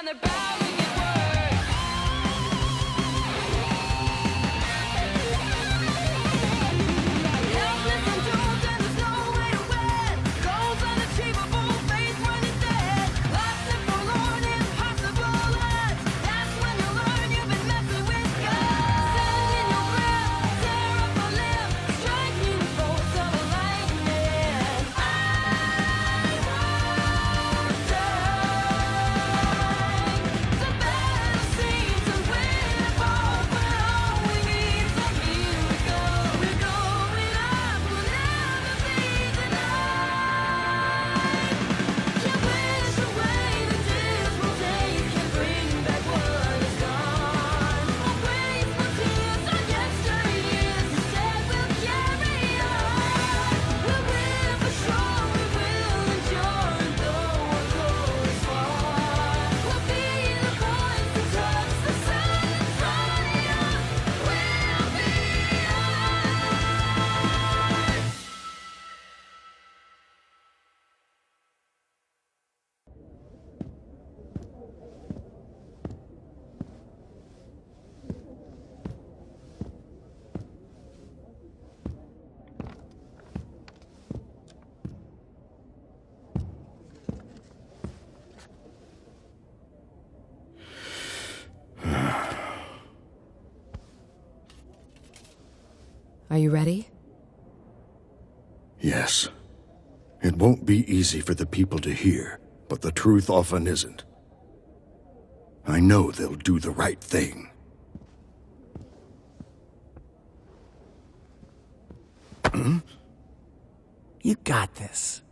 and they're bound to get worse. Helpless and doomed and there's no way to win. Goals unachievable, faith running dead. Lost and forlorn, impossible odds. That's when you learn you've been messing with God. Sand in your breath, tear up a limb, strike you with bolts of lightning. The battle seems to win a ball, but all we need's a miracle. We're going up, we'll never be denied. Can't wish away the dismal days, can't bring back what is gone. Won't waste my tears on yesteryears, instead we'll carry on. We'll win for sure, we will endure, and though our goal is far, we'll be the boys who touch the sun and running up. We'll be ours. Are you ready? Yes. It won't be easy for the people to hear, but the truth often isn't. I know they'll do the right thing. You got this.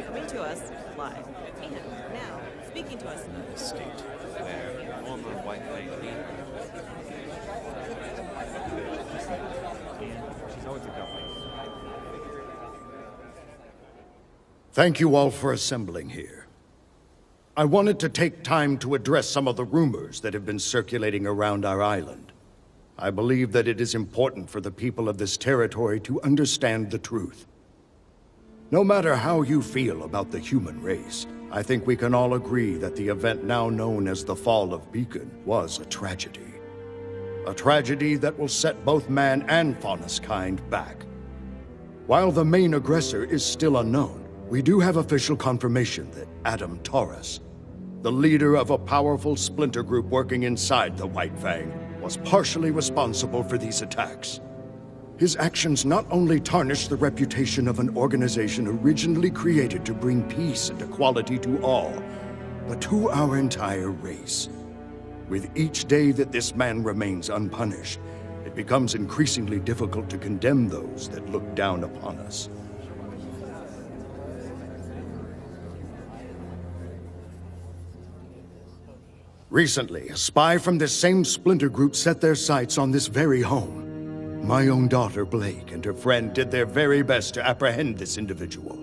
Coming to us live. And now, speaking to us. The state where former White Fang leader. And she's always a dumpling. Thank you all for assembling here. I wanted to take time to address some of the rumors that have been circulating around our island. I believe that it is important for the people of this territory to understand the truth. No matter how you feel about the human race, I think we can all agree that the event now known as the Fall of Beacon was a tragedy. A tragedy that will set both man and Faunus kind back. While the main aggressor is still unknown, we do have official confirmation that Adam Taurus, the leader of a powerful splinter group working inside the White Fang, was partially responsible for these attacks. His actions not only tarnish the reputation of an organization originally created to bring peace and equality to all, but to our entire race. With each day that this man remains unpunished, it becomes increasingly difficult to condemn those that look down upon us. Recently, a spy from this same splinter group set their sights on this very home. My own daughter, Blake, and her friend did their very best to apprehend this individual.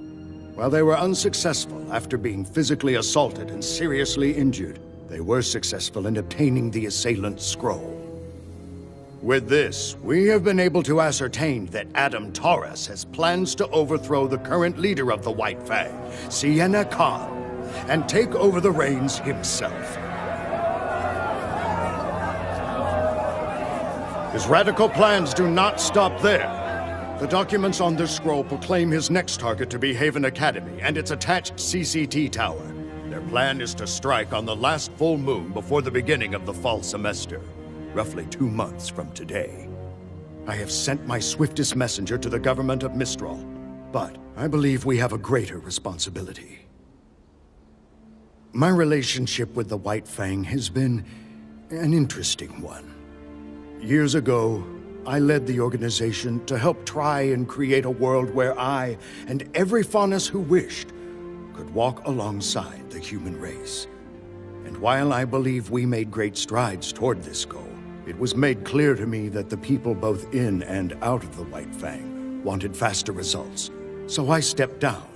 While they were unsuccessful after being physically assaulted and seriously injured, they were successful in obtaining the assailant's scroll. With this, we have been able to ascertain that Adam Taurus has plans to overthrow the current leader of the White Fang, Sienna Khan, and take over the reins himself. His radical plans do not stop there. The documents on this scroll proclaim his next target to be Haven Academy and its attached CCT tower. Their plan is to strike on the last full moon before the beginning of the fall semester, roughly 2 months from today. I have sent my swiftest messenger to the government of Mistral, but I believe we have a greater responsibility. My relationship with the White Fang has been an interesting one. Years ago, I led the organization to help try and create a world where I, and every Faunus who wished, could walk alongside the human race. And while I believe we made great strides toward this goal, it was made clear to me that the people both in and out of the White Fang wanted faster results. So I stepped down,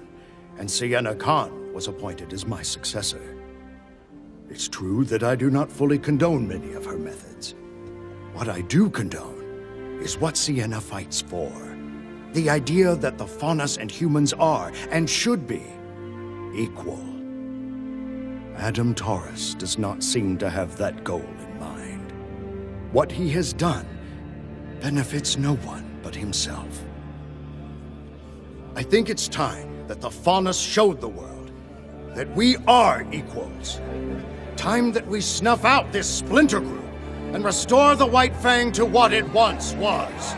and Sienna Khan was appointed as my successor. It's true that I do not fully condone many of her methods. What I do condone is what Sienna fights for. The idea that the Faunus and humans are, and should be, equal. Adam Taurus does not seem to have that goal in mind. What he has done benefits no one but himself. I think it's time that the Faunus showed the world that we are equals. Time that we snuff out this splinter group and restore the White Fang to what it once was.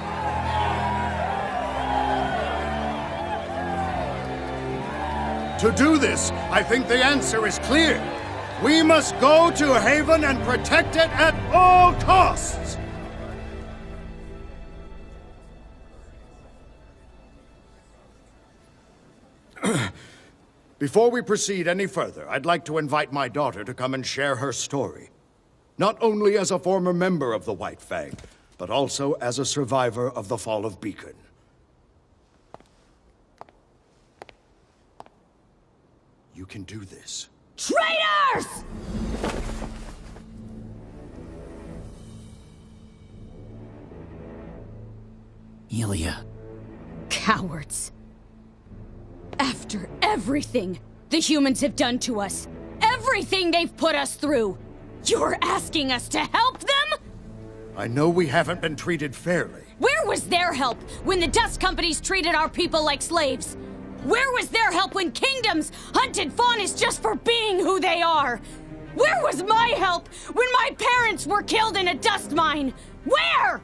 To do this, I think the answer is clear. We must go to Haven and protect it at all costs! Before we proceed any further, I'd like to invite my daughter to come and share her story. Not only as a former member of the White Fang, but also as a survivor of the fall of Beacon. You can do this. Traitors! Ilya. Cowards. After everything the humans have done to us, everything they've put us through, you're asking us to help them? I know we haven't been treated fairly. Where was their help when the dust companies treated our people like slaves? Where was their help when kingdoms hunted Faunus just for being who they are? Where was my help when my parents were killed in a dust mine? Where?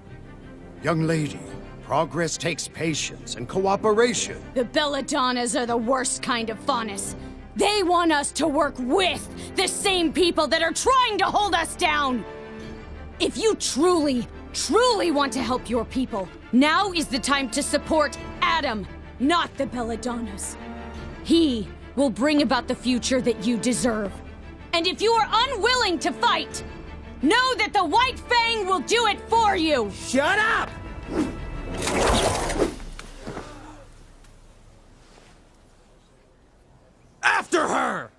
Young lady, progress takes patience and cooperation. The Belladonnas are the worst kind of Faunus. They want us to work with the same people that are trying to hold us down. If you truly want to help your people, now is the time to support Adam, not the Belladonnas. He will bring about the future that you deserve. And if you are unwilling to fight, know that the White Fang will do it for you! Shut up! After her!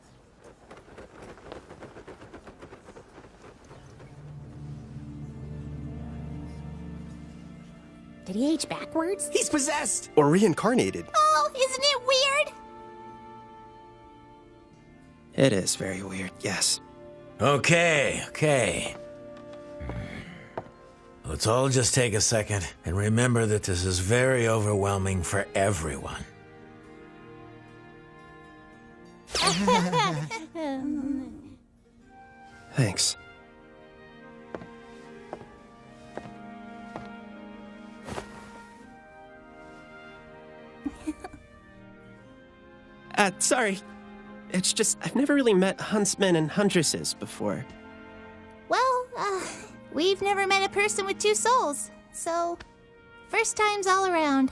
Did he age backwards? He's possessed! Or reincarnated. Oh, isn't it weird? It is very weird, yes. Okay. Let's all just take a second and remember that this is very overwhelming for everyone. Thanks. Sorry. It's just, I've never really met huntsmen and huntresses before. Well, we've never met a person with two souls, so first times all around.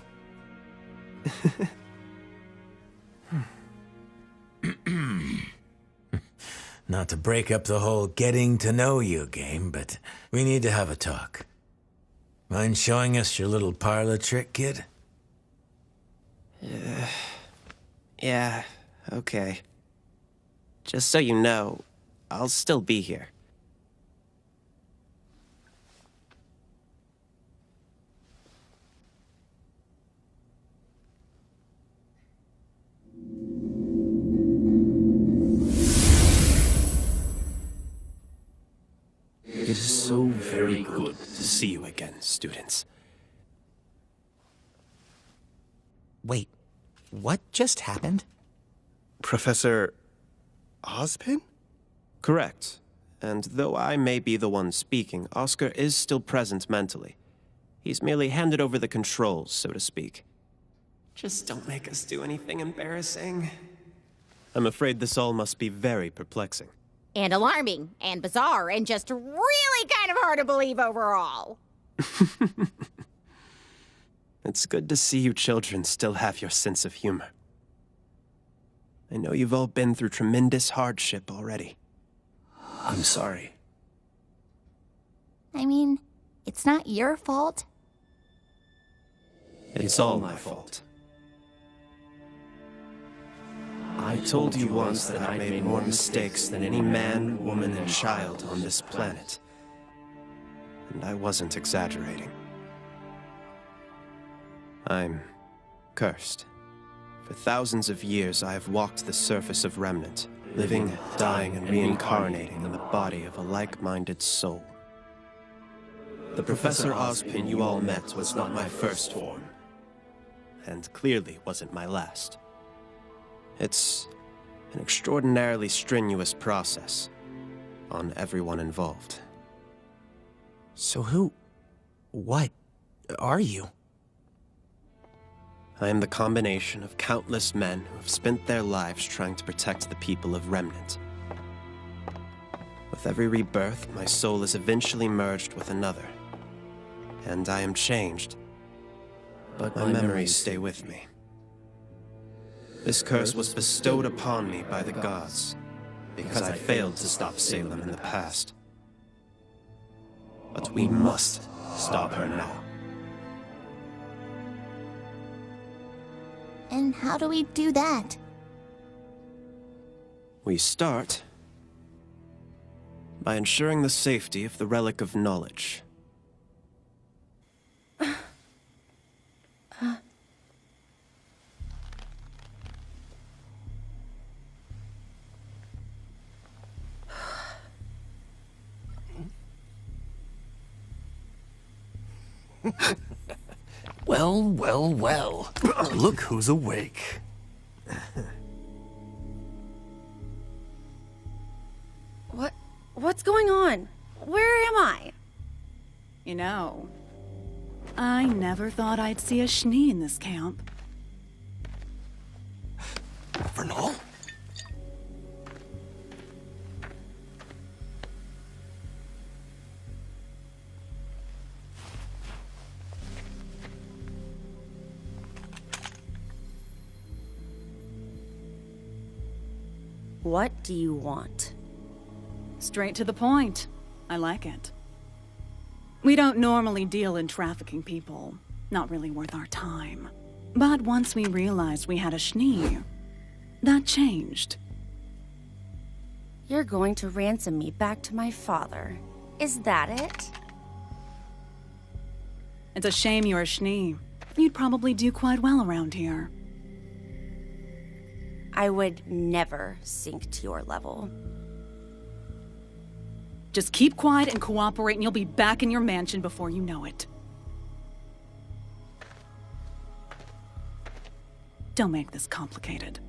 Not to break up the whole getting to know you game, but we need to have a talk. Mind showing us your little parlor trick, kid? Yeah, okay. Just so you know, I'll still be here. It is so very good to see you again, students. Wait, what just happened? Professor Ozpin? Correct. And though I may be the one speaking, Oscar is still present mentally. He's merely handed over the controls, so to speak. Just don't make us do anything embarrassing. I'm afraid this all must be very perplexing. And alarming, and bizarre, and just really kind of hard to believe overall. It's good to see you children still have your sense of humor. I know you've all been through tremendous hardship already. I'm sorry. I mean, it's not your fault. It's all my fault. I told you once that I made more mistakes than any man, woman, and child on this planet. And I wasn't exaggerating. I'm cursed. For thousands of years, I have walked the surface of Remnant, living, dying, and reincarnating in the body of a like-minded soul. The Professor Ozpin you all met was not my first form, and clearly wasn't my last. It's an extraordinarily strenuous process on everyone involved. So what are you? I am the combination of countless men who have spent their lives trying to protect the people of Remnant. With every rebirth, my soul is eventually merged with another, and I am changed, but my memories stay with me. This curse was bestowed upon me by the gods, because I failed to stop Salem in the past. But we must stop her now. And how do we do that? We start by ensuring the safety of the Relic of Knowledge. Well. Look who's awake. What's going on? Where am I? You know, I never thought I'd see a Schnee in this camp. Vernal? What do you want? Straight to the point. I like it. We don't normally deal in trafficking people. Not really worth our time. But once we realized we had a Schnee, that changed. You're going to ransom me back to my father. Is that it? It's a shame you're a Schnee. You'd probably do quite well around here. I would never sink to your level. Just keep quiet and cooperate and you'll be back in your mansion before you know it. Don't make this complicated.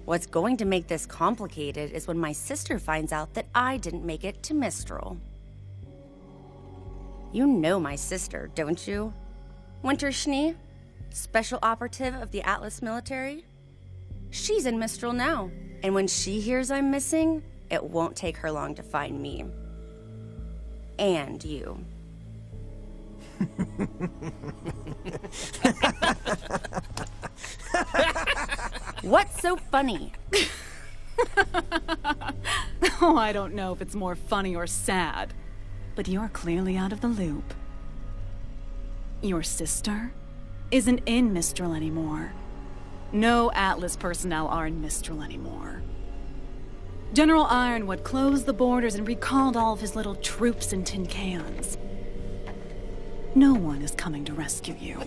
What's going to make this complicated is when my sister finds out that I didn't make it to Mistral. You know my sister, don't you? Winter Schnee? Special operative of the Atlas military? She's in Mistral now, and when she hears I'm missing, it won't take her long to find me. And you. What's so funny? Oh, I don't know if it's more funny or sad, but you're clearly out of the loop. Your sister isn't in Mistral anymore. No Atlas personnel are in Mistral anymore. General Ironwood closed the borders and recalled all of his little troops in tin cans. No one is coming to rescue you.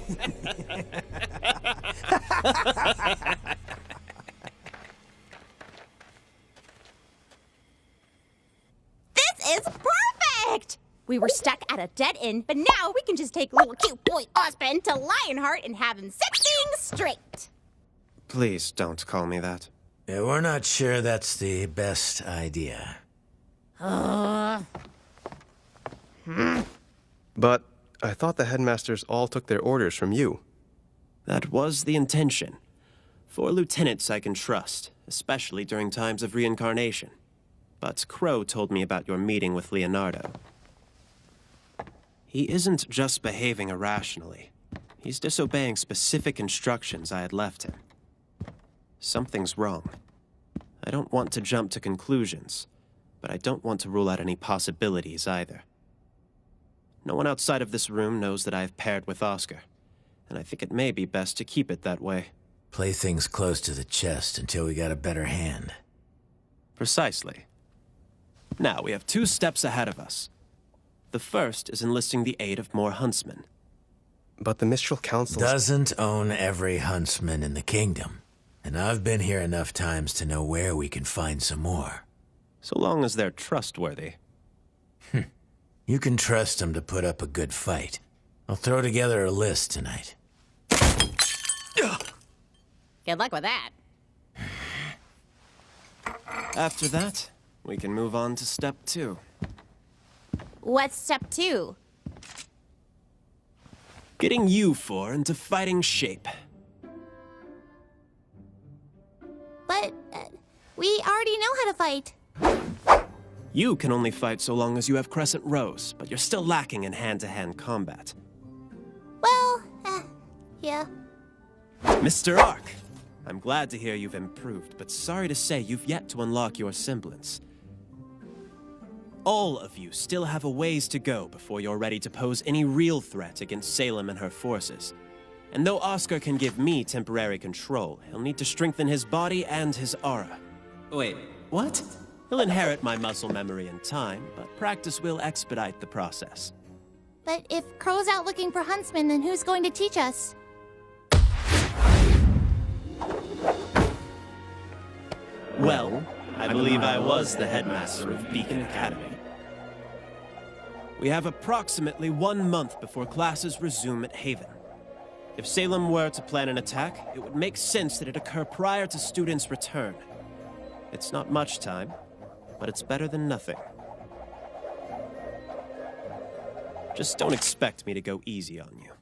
This is perfect! We were stuck at a dead end, but now we can just take little cute boy Ozpin to Lionheart and have him set things straight. Please don't call me that. Yeah, we're not sure that's the best idea. But I thought the headmasters all took their orders from you. That was the intention. 4 lieutenants I can trust, especially during times of reincarnation. But Crow told me about your meeting with Leonardo. He isn't just behaving irrationally. He's disobeying specific instructions I had left him. Something's wrong. I don't want to jump to conclusions, but I don't want to rule out any possibilities either. No one outside of this room knows that I have paired with Oscar, and I think it may be best to keep it that way. Play things close to the chest until we got a better hand. Precisely. Now, we have 2 steps ahead of us. The first is enlisting the aid of more huntsmen. But the Mistral Council doesn't own every huntsman in the kingdom. And I've been here enough times to know where we can find some more. So long as they're trustworthy. You can trust them to put up a good fight. I'll throw together a list tonight. Good luck with that. After that, we can move on to step 2. What's step 2? Getting you 4 into fighting shape. But we already know how to fight. You can only fight so long as you have crescent rows, but you're still lacking in hand-to-hand combat. Well, yeah. Mr. Ark, I'm glad to hear you've improved, but sorry to say you've yet to unlock your semblance. All of you still have a ways to go before you're ready to pose any real threat against Salem and her forces. And though Oscar can give me temporary control, he'll need to strengthen his body and his aura. Wait, what? He'll inherit my muscle memory in time, but practice will expedite the process. But if Crow's out looking for huntsmen, then who's going to teach us? Well, I believe I was the headmaster of Beacon Academy. We have approximately 1 month before classes resume at Haven. If Salem were to plan an attack, it would make sense that it occur prior to students' return. It's not much time, but it's better than nothing. Just don't expect me to go easy on you.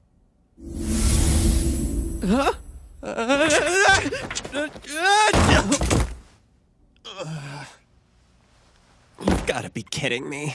Huh? You've got to be kidding me.